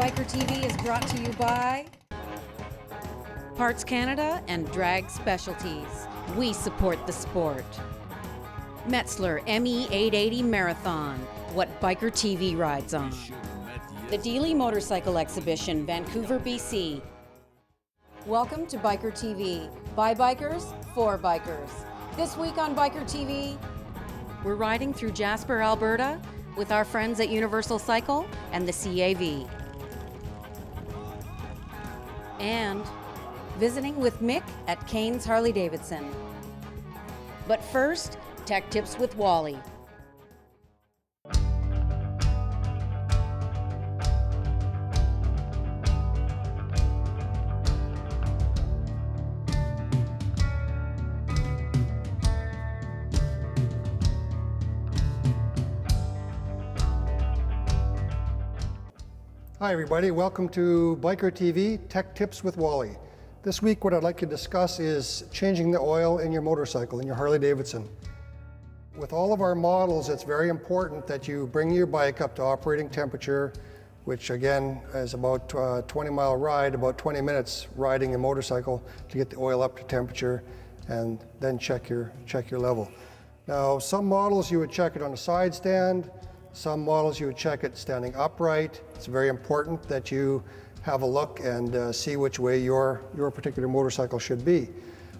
Bikertv is brought to you by Parts Canada and Drag Specialties. We support the sport. Metzler ME880 Marathon, what Bikertv rides on. The Dealey Motorcycle Exhibition, Vancouver, BC. Welcome to Bikertv. By bikers, for bikers. This week on Bikertv, we're riding through Jasper, Alberta with our friends at Universal Cycle and the CAV. And visiting with Mick at Kane's Harley-Davidson. But first, tech tips with Wally. Hi everybody, welcome to Bikertv Tech Tips with Wally. This week what I'd like to discuss is changing the oil in your motorcycle, in your Harley-Davidson. With all of our models, it's very important that you bring your bike up to operating temperature, which again is about a 20-mile ride, about 20 minutes riding a motorcycle to get the oil up to temperature, and then check your level. Now, some models you would check it on a side stand. Some models you would check it standing upright. It's very important that you have a look and see which way your particular motorcycle should be.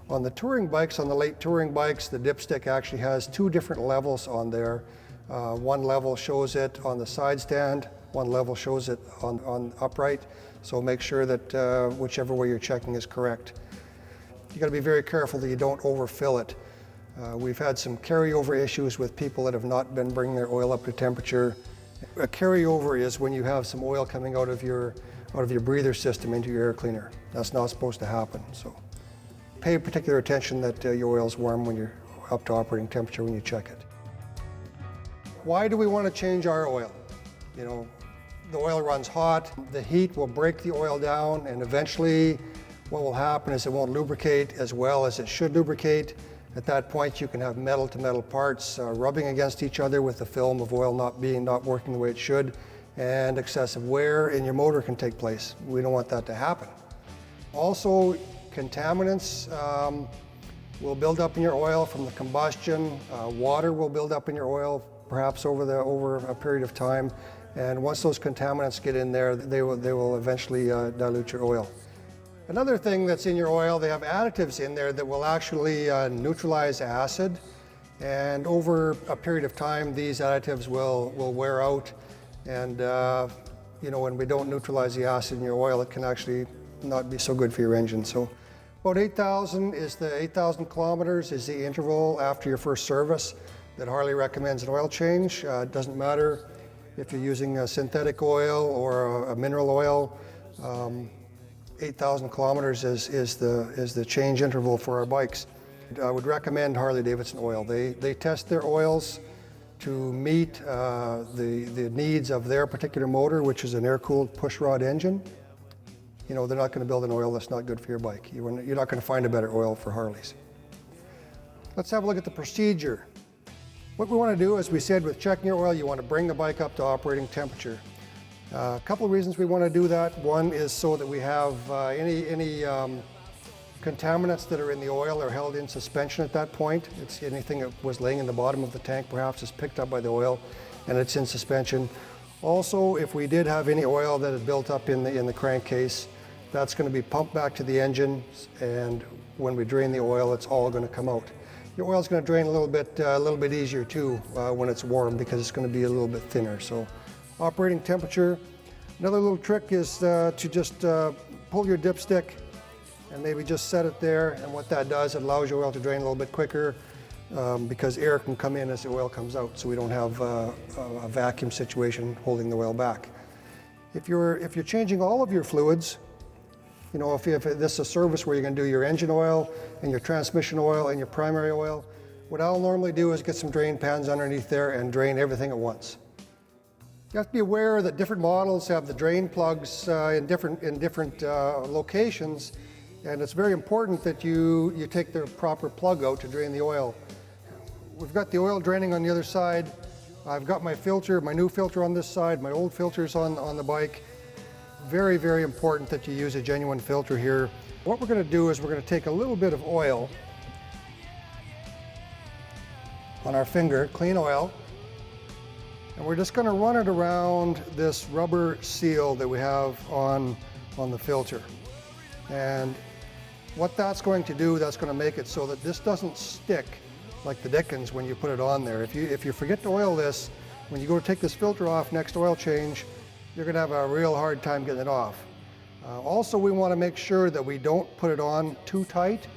On the touring bikes, on the late touring bikes, the dipstick actually has two different levels on there. One level shows it on the side stand, one level shows it on upright. So make sure that whichever way you're checking is correct. You got to be very careful that you don't overfill it. We've had some carryover issues with people that have not been bringing their oil up to temperature. A carryover is when you have some oil coming out of your breather system into your air cleaner. That's not supposed to happen. So pay particular attention that your oil's warm when you're up to operating temperature when you check it. Why do we want to change our oil? You know, the oil runs hot, the heat will break the oil down, and eventually what will happen is it won't lubricate as well as it should lubricate. At that point, you can have metal-to-metal parts rubbing against each other with the film of oil not working the way it should, and excessive wear in your motor can take place. We don't want that to happen. Also, contaminants will build up in your oil from the combustion. Water will build up in your oil, perhaps over a period of time. And once those contaminants get in there, they will eventually dilute your oil. Another thing that's in your oil, they have additives in there that will actually neutralize acid, and over a period of time these additives will wear out, and you know, when we don't neutralize the acid in your oil, it can actually not be so good for your engine. So about 8,000 kilometers is the interval after your first service that Harley recommends an oil change. It doesn't matter if you're using a synthetic oil or a mineral oil. 8,000 kilometers is the change interval for our bikes. I would recommend Harley-Davidson oil. They test their oils to meet the needs of their particular motor, which is an air-cooled pushrod engine. You know, they're not going to build an oil that's not good for your bike. You're not going to find a better oil for Harleys. Let's have a look at the procedure. What we want to do, as we said, with checking your oil, you want to bring the bike up to operating temperature. A couple of reasons we want to do that. One is so that we have any contaminants that are in the oil are held in suspension at that point. It's anything that was laying in the bottom of the tank perhaps is picked up by the oil and it's in suspension. Also, if we did have any oil that had built up in the crankcase, that's going to be pumped back to the engine, and when we drain the oil, it's all going to come out. Your oil is going to drain a little bit easier too when it's warm, because it's going to be a little bit thinner. So operating temperature. Another little trick is to just pull your dipstick and maybe just set it there, and what that does, it allows your oil to drain a little bit quicker because air can come in as the oil comes out, so we don't have a vacuum situation holding the oil back. If you're changing all of your fluids, you know, if this is a service where you're going to do your engine oil and your transmission oil and your primary oil, what I'll normally do is get some drain pans underneath there and drain everything at once. You have to be aware that different models have the drain plugs in different locations, and it's very important that you take the proper plug out to drain the oil. We've got the oil draining on the other side. I've got my filter, my new filter on this side, my old filter's on the bike. very, very important that you use a genuine filter here. What we're going to do is we're going to take a little bit of oil on our finger, clean oil, and we're just going to run it around this rubber seal that we have on the filter. And what that's going to do, that's going to make it so that this doesn't stick like the dickens when you put it on there. If you forget to oil this, when you go to take this filter off next oil change, you're going to have a real hard time getting it off. Also, we want to make sure that we don't put it on too tight.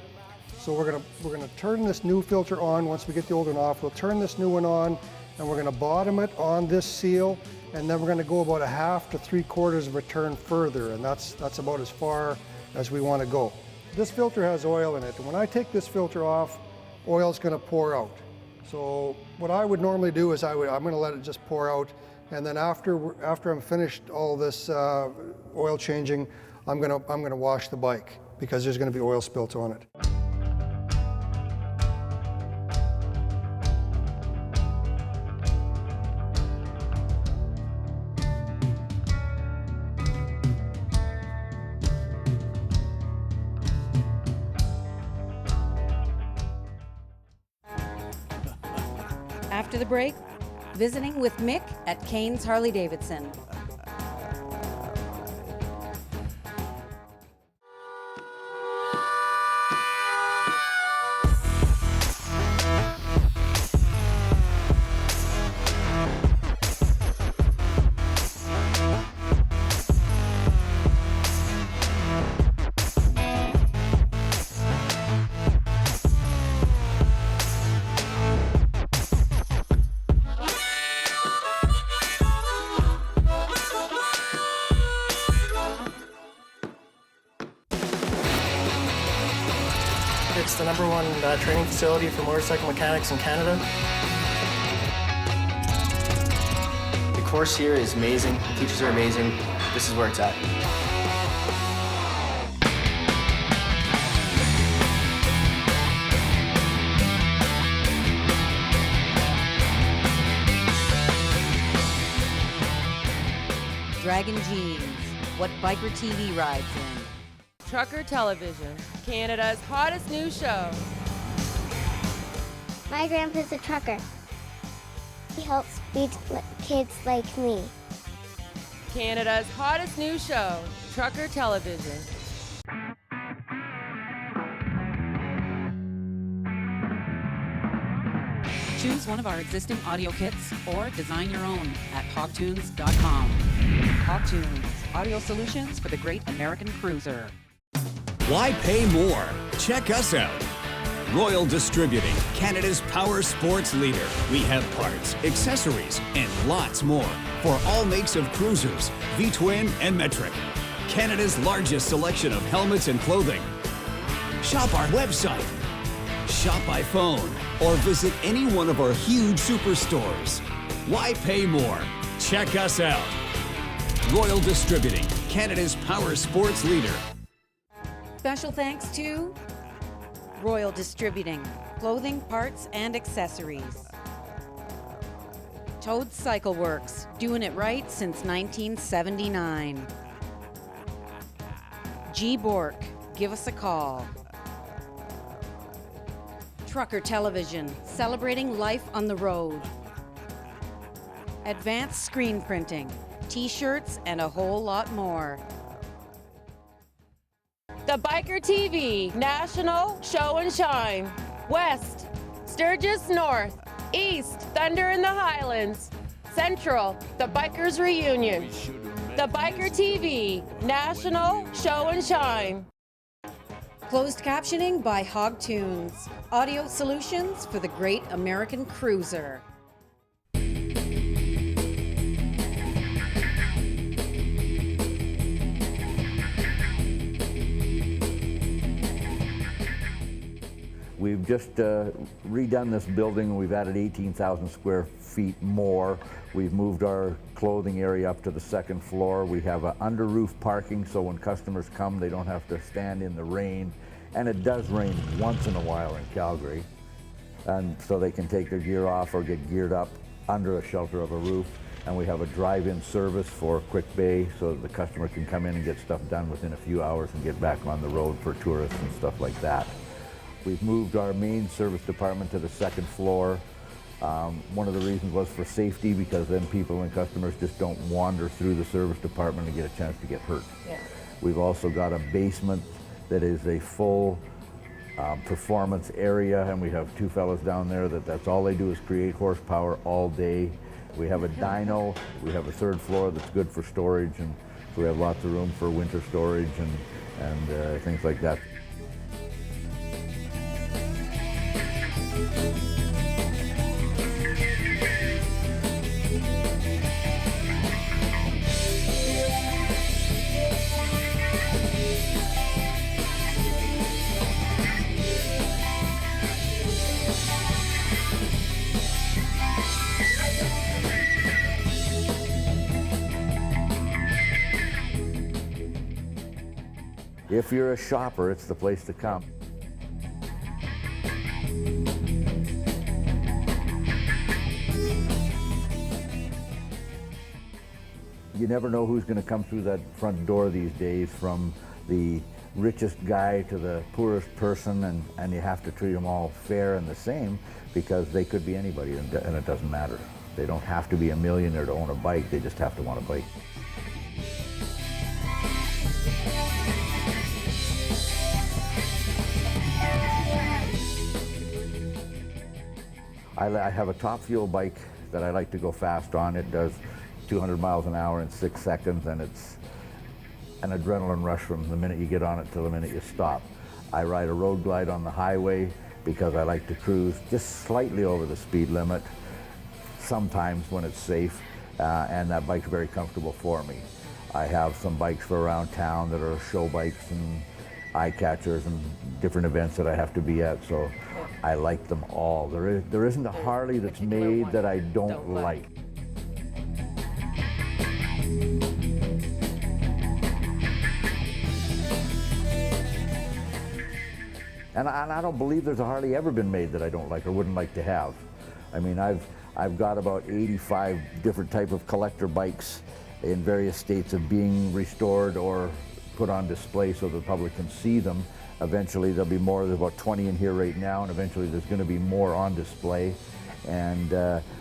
So we're going to turn this new filter on once we get the old one off. We'll turn this new one on, and we're going to bottom it on this seal, and then we're going to go about 1/2 to 3/4 of a turn further, and that's about as far as we want to go. This filter has oil in it, and when I take this filter off, oil's going to pour out. So what I would normally do is I'm going to let it just pour out, and then after I'm finished all this oil changing, I'm going to wash the bike because there's going to be oil spilt on it. After the break, visiting with Mick at Kane's Harley-Davidson. It's the #1 training facility for motorcycle mechanics in Canada. The course here is amazing. The teachers are amazing. This is where it's at. Dragon Jeans, what Bikertv rides in. Trucker Television, Canada's hottest new show. My grandpa's a trucker. He helps feed kids like me. Canada's hottest new show, Trucker Television. Choose one of our existing audio kits or design your own at hogtunes.com. Hogtunes, audio solutions for the great American cruiser. Why pay more? Check us out. Royal Distributing, Canada's power sports leader. We have parts, accessories, and lots more for all makes of cruisers, V-twin and metric. Canada's largest selection of helmets and clothing. Shop our website, shop by phone, or visit any one of our huge superstores. Why pay more? Check us out. Royal Distributing, Canada's power sports leader. Special thanks to Royal Distributing, clothing, parts, and accessories. Toad Cycle Works, doing it right since 1979. G. Bork, give us a call. Trucker Television, celebrating life on the road. Advanced screen printing, t-shirts, and a whole lot more. The Bikertv National Show and Shine. West, Sturgis North. East, Thunder in the Highlands. Central, the Bikers Reunion. The Bikertv National Show and Shine. Closed captioning by Hogtunes, audio solutions for the great American cruiser. We've just redone this building. We've added 18,000 square feet more. We've moved our clothing area up to the 2nd floor. We have under roof parking, so when customers come, they don't have to stand in the rain. And it does rain once in a while in Calgary. And so they can take their gear off or get geared up under a shelter of a roof. and we have a drive-in service for Quick Bay so that the customer can come in and get stuff done within a few hours and get back on the road for tourists and stuff like that. We've moved our main service department to the second floor. One of the reasons was for safety, because then people and customers just don't wander through the service department and get a chance to get hurt. Yeah. We've also got a basement that is a full performance area, and we have two fellas down there that's all they do is create horsepower all day. We have a dyno, we have a third floor that's good for storage, and so we have lots of room for winter storage and things like that. If you're a shopper, it's the place to come. You never know who's going to come through that front door these days, from the richest guy to the poorest person, and you have to treat them all fair and the same, because they could be anybody, and it doesn't matter. They don't have to be a millionaire to own a bike, they just have to want a bike. I have a top fuel bike that I like to go fast on. It does 200 miles an hour in 6 seconds, and it's an adrenaline rush from the minute you get on it till the minute you stop. I ride a road glide on the highway because I like to cruise just slightly over the speed limit, sometimes when it's safe, and that bike's very comfortable for me. I have some bikes for around town that are show bikes and eye catchers and different events that I have to be at, so I like them all. There isn't a Harley that's made that I don't like. And I don't believe there's a Harley ever been made that I don't like or wouldn't like to have. I mean, I've got about 85 different type of collector bikes in various states of being restored or put on display so the public can see them. Eventually there'll be more. There's about 20 in here right now, and eventually there's going to be more on display, and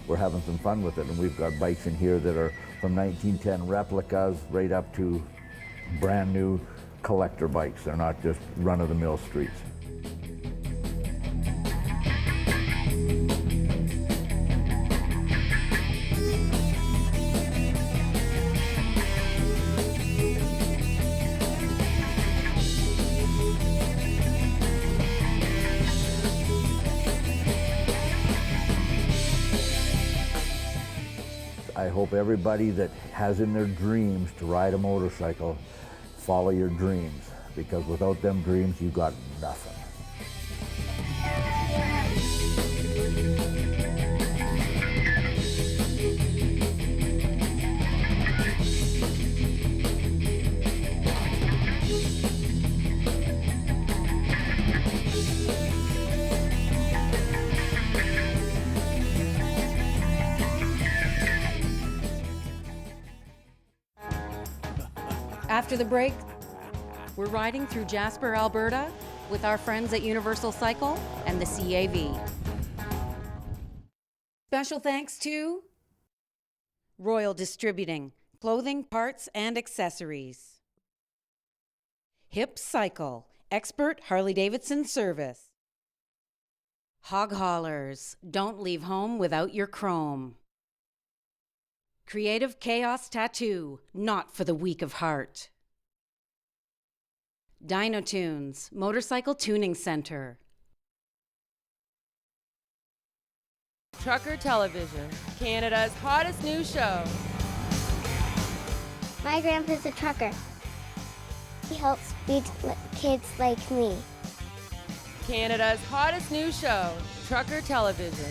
we're having some fun with it. And we've got bikes in here that are from 1910 replicas right up to brand new collector bikes. They're not just run-of-the-mill streets. I hope everybody that has in their dreams to ride a motorcycle, follow your dreams, because without them dreams, you got nothing. After the break, we're riding through Jasper, Alberta with our friends at Universal Cycle and the CAV. Special thanks to Royal Distributing, clothing, parts, and accessories. Hip Cycle, expert Harley-Davidson service. Hog Haulers, don't leave home without your chrome. Creative Chaos Tattoo, not for the weak of heart. Dyno Tunes, Motorcycle Tuning Center. Trucker Television, Canada's hottest new show. My grandpa's a trucker. He helps feed kids like me. Canada's hottest new show, Trucker Television.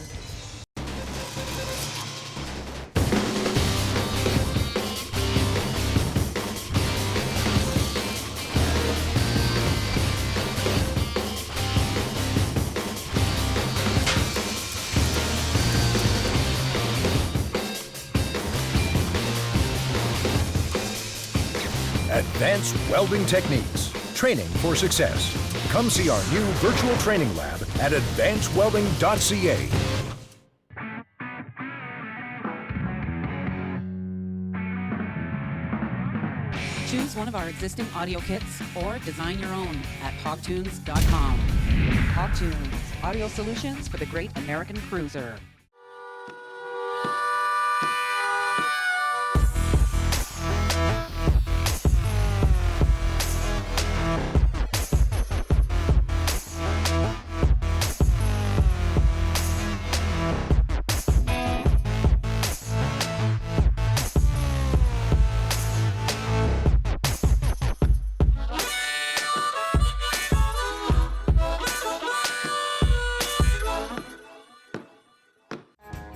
advanced welding techniques. Training for success. Come see our new virtual training lab at advancedwelding.ca. Choose one of our existing audio kits or design your own at hogtunes.com. Hogtunes, audio solutions for the great American cruiser.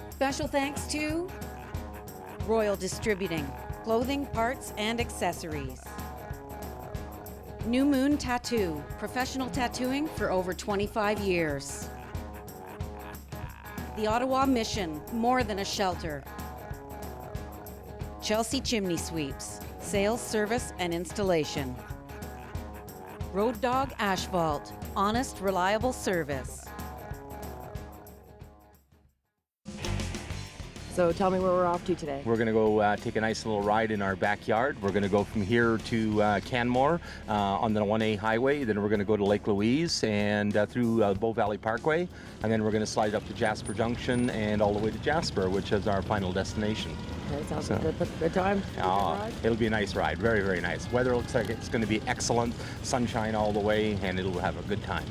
Special thanks to Royal Distributing, clothing, parts, and accessories. New Moon Tattoo, professional tattooing for over 25 years. The Ottawa Mission, more than a shelter. Chelsea Chimney Sweeps, sales, service, and installation. Road Dog Asphalt, honest, reliable service. So tell me where we're off to today. We're going to go take a nice little ride in our backyard. We're going to go from here to Canmore on the 1A highway. Then we're going to go to Lake Louise and through Bow Valley Parkway. And then we're going to slide up to Jasper Junction and all the way to Jasper, which is our final destination. Okay, sounds good. Good time. It'll be a nice ride. Very, very nice. Weather looks like it's going to be excellent. Sunshine all the way, and it'll have a good time.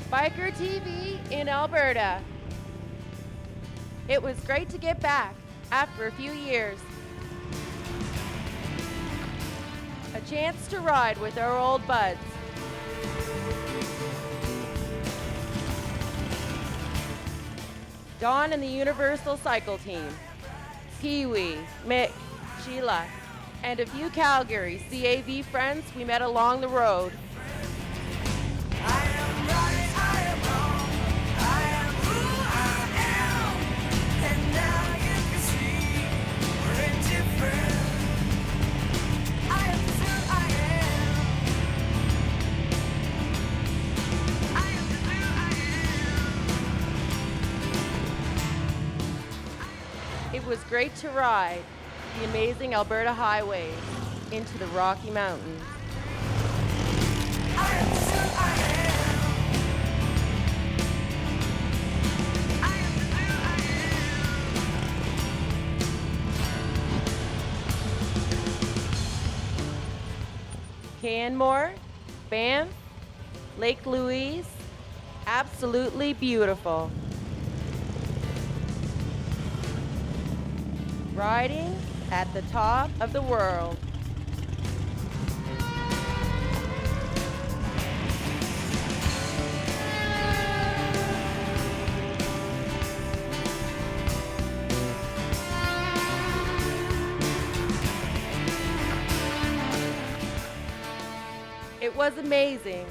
Bikertv in Alberta. It was great to get back after a few years. A chance to ride with our old buds. Dawn and the Universal Cycle Team. Pee-wee, Mick, Sheila, and a few Calgary CAV friends we met along the road. It was great to ride the amazing Alberta highways into the Rocky Mountains. Canmore, Banff, Lake Louise, absolutely beautiful. Riding at the top of the world. It was amazing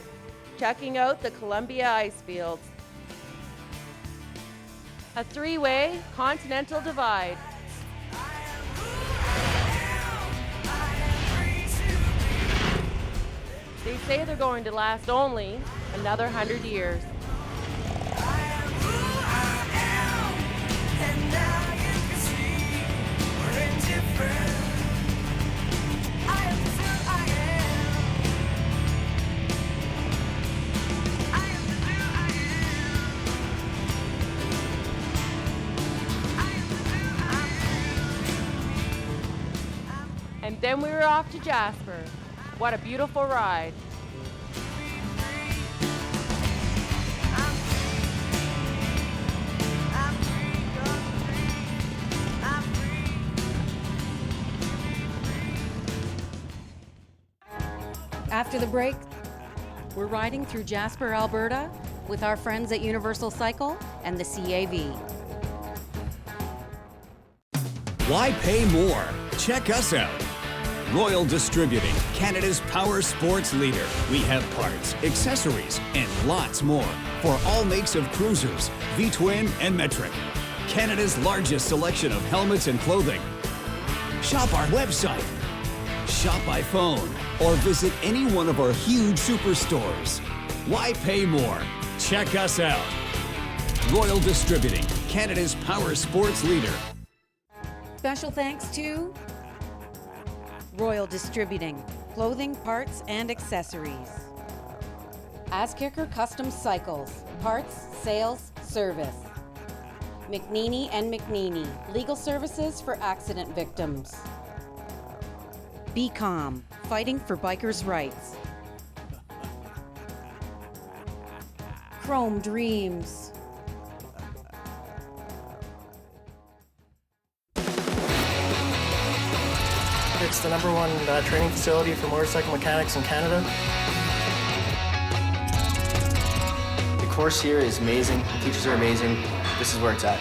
checking out the Columbia ice fields. A three-way continental divide. They say they're going to last only another 100 years. And then we were off to Jasper. What a beautiful ride. After the break, we're riding through Jasper, Alberta with our friends at Universal Cycle and the CAV. Why pay more? Check us out. Royal Distributing, Canada's power sports leader. We have parts, accessories, and lots more for all makes of cruisers, V-twin and metric. Canada's largest selection of helmets and clothing. Shop our website, shop by phone, or visit any one of our huge superstores. Why pay more? Check us out. Royal Distributing, Canada's power sports leader. Special thanks to Royal Distributing, clothing, parts, and accessories. Askicker Custom Cycles, parts, sales, service. McNeely and McNeely, legal services for accident victims. BCOM, fighting for bikers' rights. Chrome Dreams. It's the #1 training facility for motorcycle mechanics in Canada. The course here is amazing. The teachers are amazing. This is where it's at.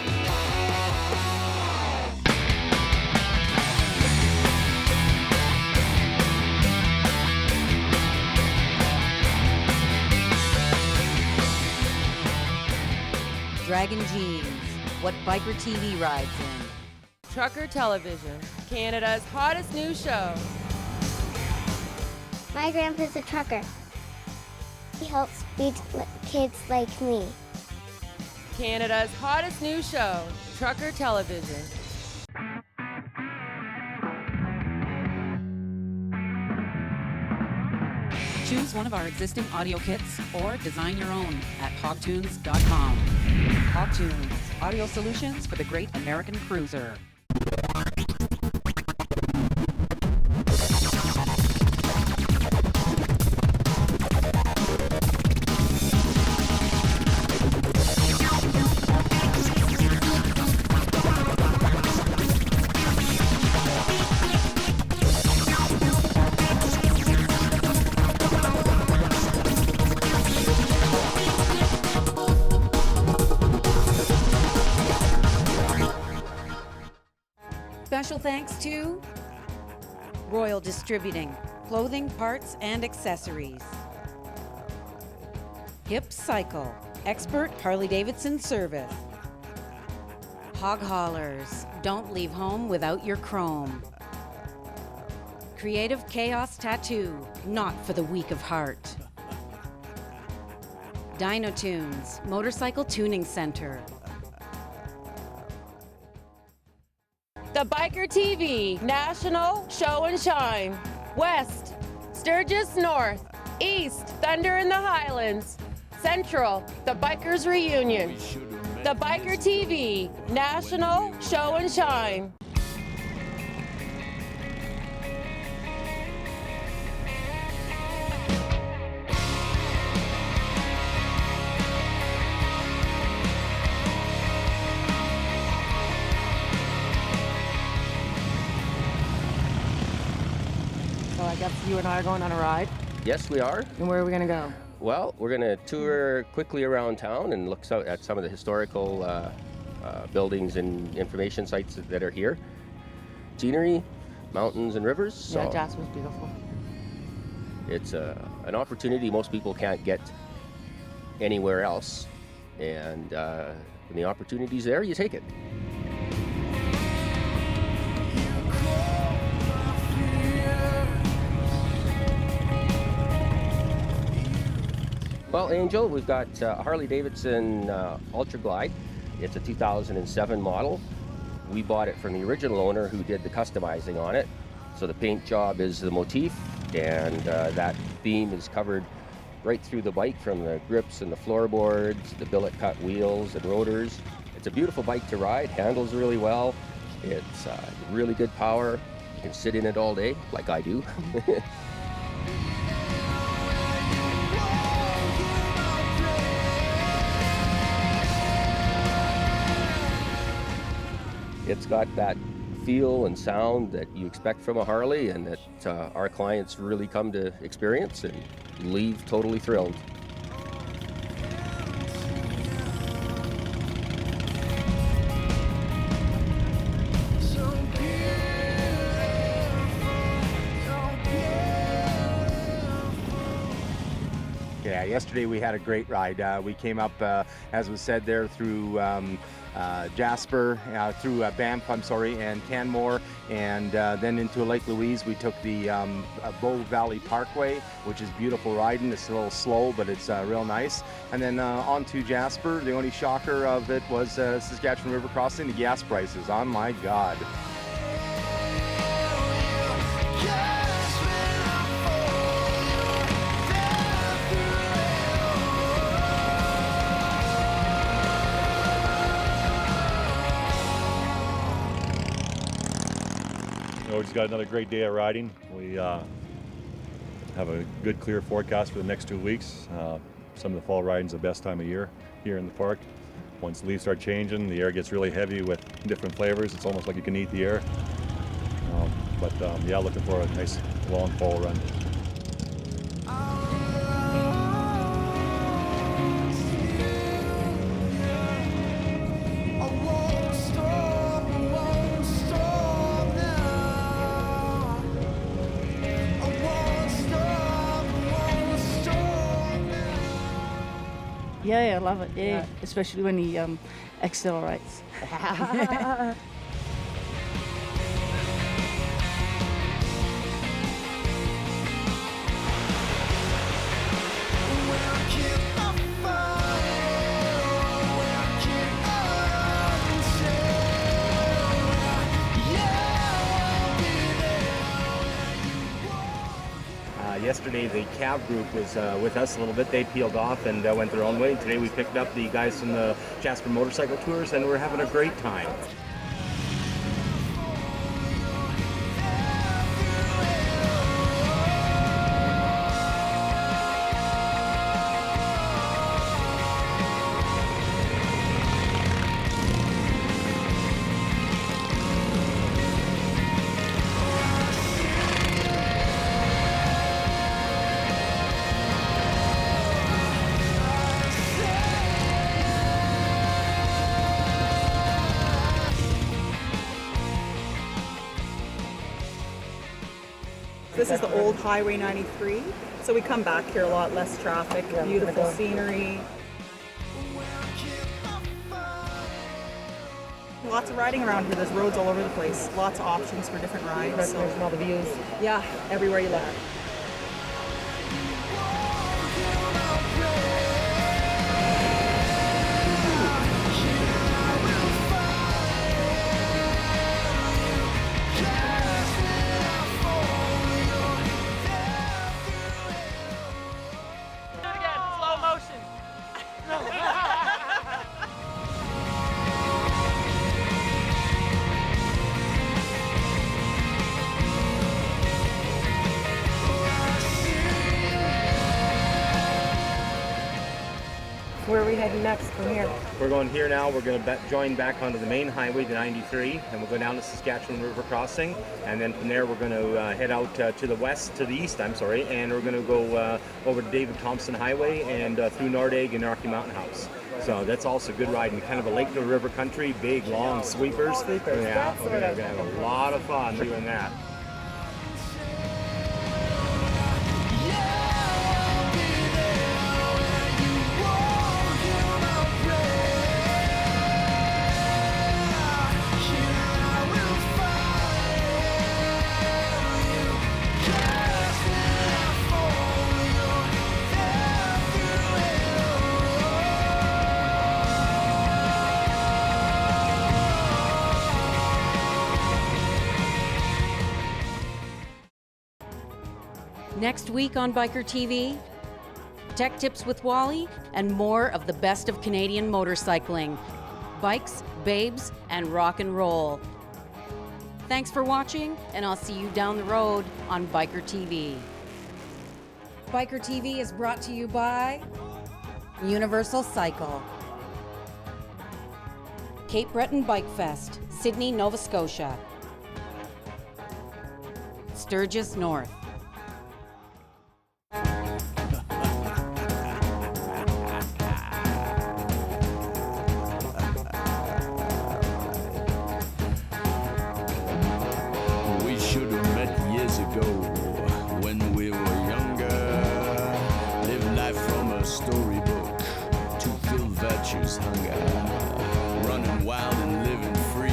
Dragon Jeans, what Bikertv rides in. Trucker Television, Canada's hottest new show. My grandpa's a trucker. He helps feed kids like me. Canada's hottest new show, Trucker Television. Choose one of our existing audio kits or design your own at hogtunes.com. Hogtunes, audio solutions for the great American cruiser. Special thanks to Royal Distributing, clothing, parts, and accessories. Hip Cycle, expert Harley-Davidson service. Hog Haulers, don't leave home without your chrome. Creative Chaos Tattoo, not for the weak of heart. Dino Tunes, motorcycle tuning center. The Bikertv National Show and Shine. West, Sturgis North. East, Thunder in the Highlands. Central, the Bikers Reunion. The Bikertv National Show and Shine. I guess you and I are going on a ride. Yes, we are. And where are we going to go? Well, we're going to tour quickly around town and look at some of the historical buildings and information sites that are here. Scenery, mountains and rivers. Yeah, Jasper's beautiful. It's an opportunity most people can't get anywhere else, and when the opportunity's there, you take it. Well, Angel, we've got a Harley-Davidson Ultra Glide. It's a 2007 model. We bought it from the original owner who did the customizing on it. So the paint job is the motif, and that theme is covered right through the bike, from the grips and the floorboards, the billet cut wheels and rotors. It's a beautiful bike to ride, handles really well. It's really good power. You can sit in it all day, like I do. It's got that feel and sound that you expect from a Harley, and that our clients really come to experience and leave totally thrilled. Yeah, yesterday we had a great ride. We came up, as was said there, through Jasper, through Banff, and Canmore, and then into Lake Louise. We took the Bow Valley Parkway, which is beautiful riding. It's a little slow, but it's real nice. And then on to Jasper. The only shocker of it was Saskatchewan River crossing, the gas prices. Oh my God. We just got another great day of riding. We have a good clear forecast for the next 2 weeks. Some of the fall riding is the best time of year here in the park. Once the leaves start changing, the air gets really heavy with different flavors. It's almost like you can eat the air. Yeah, looking for a nice long fall run. Yeah, I love it. Yeah, especially when he accelerates. Yesterday the cab group was with us a little bit. They peeled off and went their own way. Today we picked up the guys from the Jasper Motorcycle Tours, and we're having a great time. This is the old Highway 93, so we come back here a lot, less traffic, beautiful scenery. Lots of riding around here. There's roads all over the place. Lots of options for different rides. There's all the views. Yeah, everywhere you look. Where are we heading next from here? We're going here now. We're going to join back onto the main highway, the 93, and we'll go down to Saskatchewan River Crossing, and then from there we're going to head out to the east, and we're going to go over to David Thompson Highway and through Nordegg and Rocky Mountain House. So that's also good riding, kind of a lake to river country, big long sweepers. Yeah, we're going to have a lot of fun doing that. Yeah! Next week on Biker TV, tech tips with Wally and more of the best of Canadian motorcycling. Bikes, babes, and rock and roll. Thanks for watching, and I'll see you down the road on Biker TV. Biker TV is brought to you by Universal Cycle, Cape Breton Bike Fest, Sydney, Nova Scotia, Sturgis North. We should have met years ago when we were younger. Live life from a storybook to fill virtue's hunger. Running wild and living free,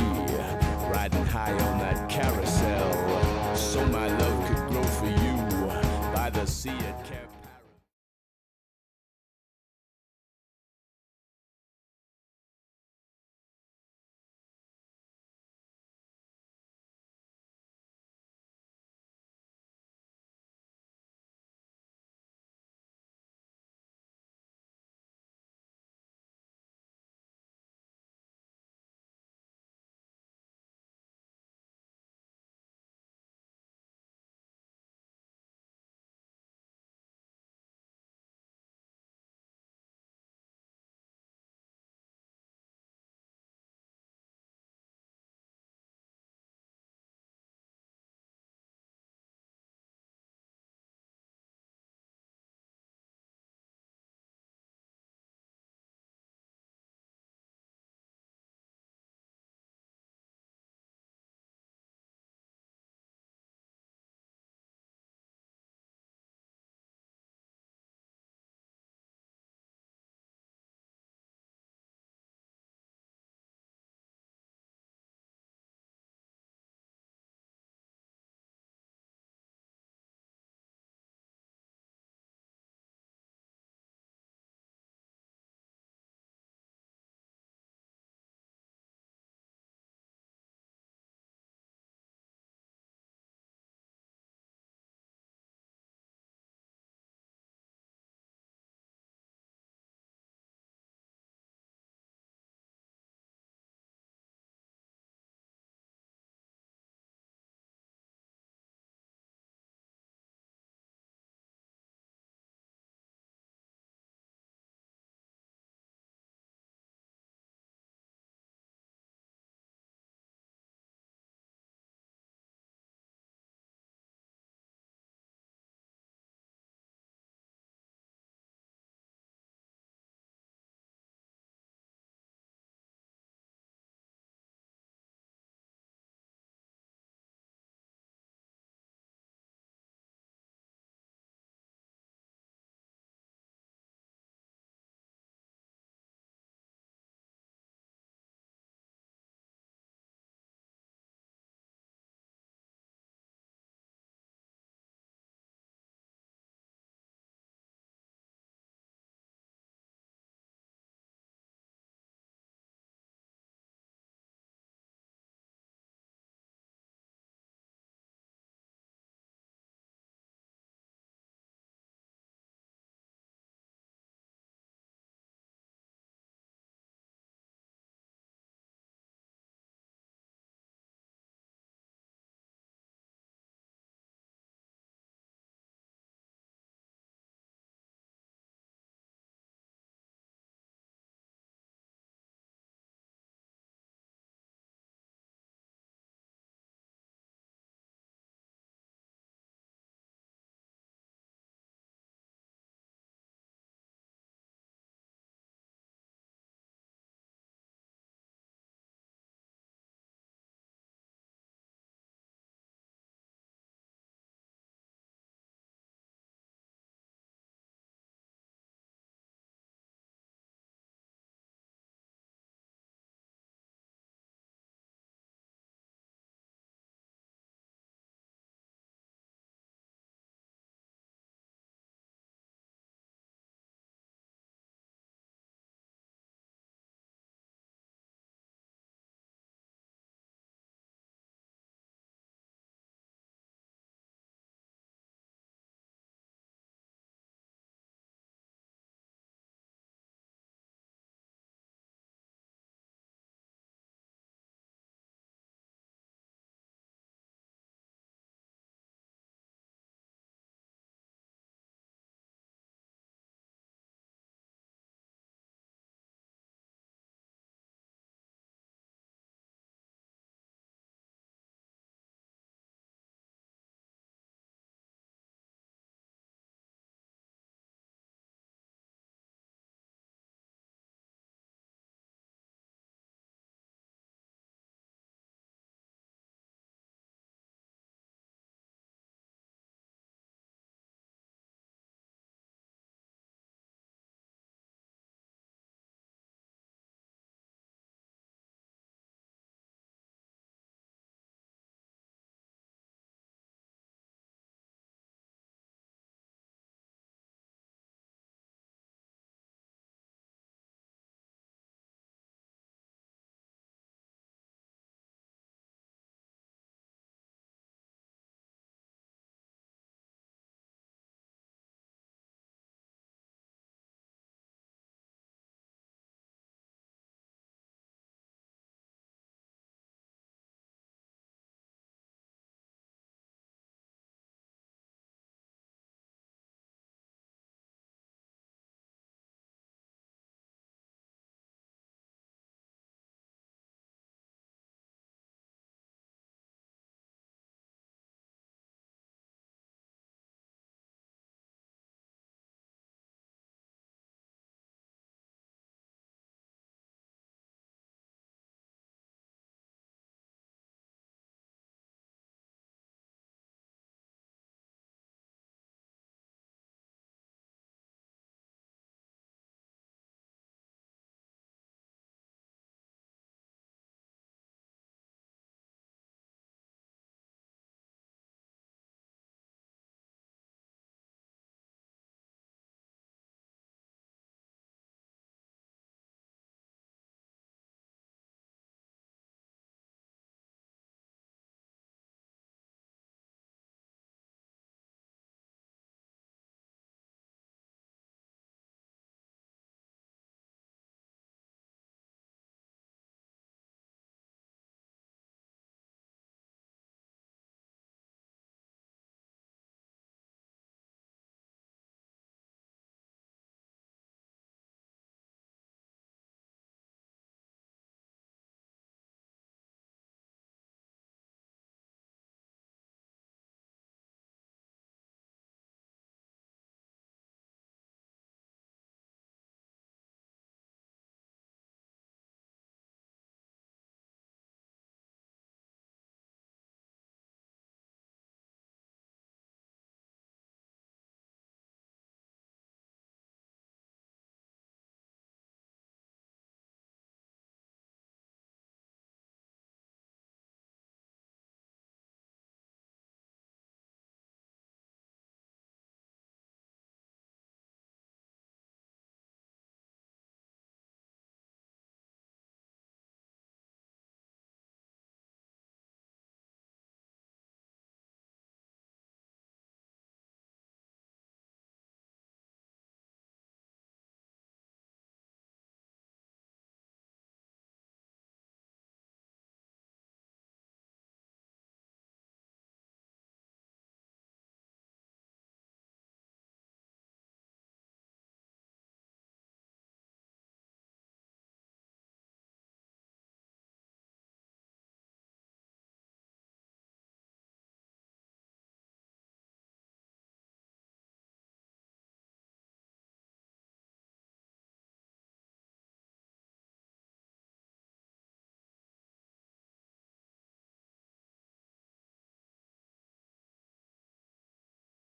riding high on that carousel. So my love could grow for you by the sea at Cap.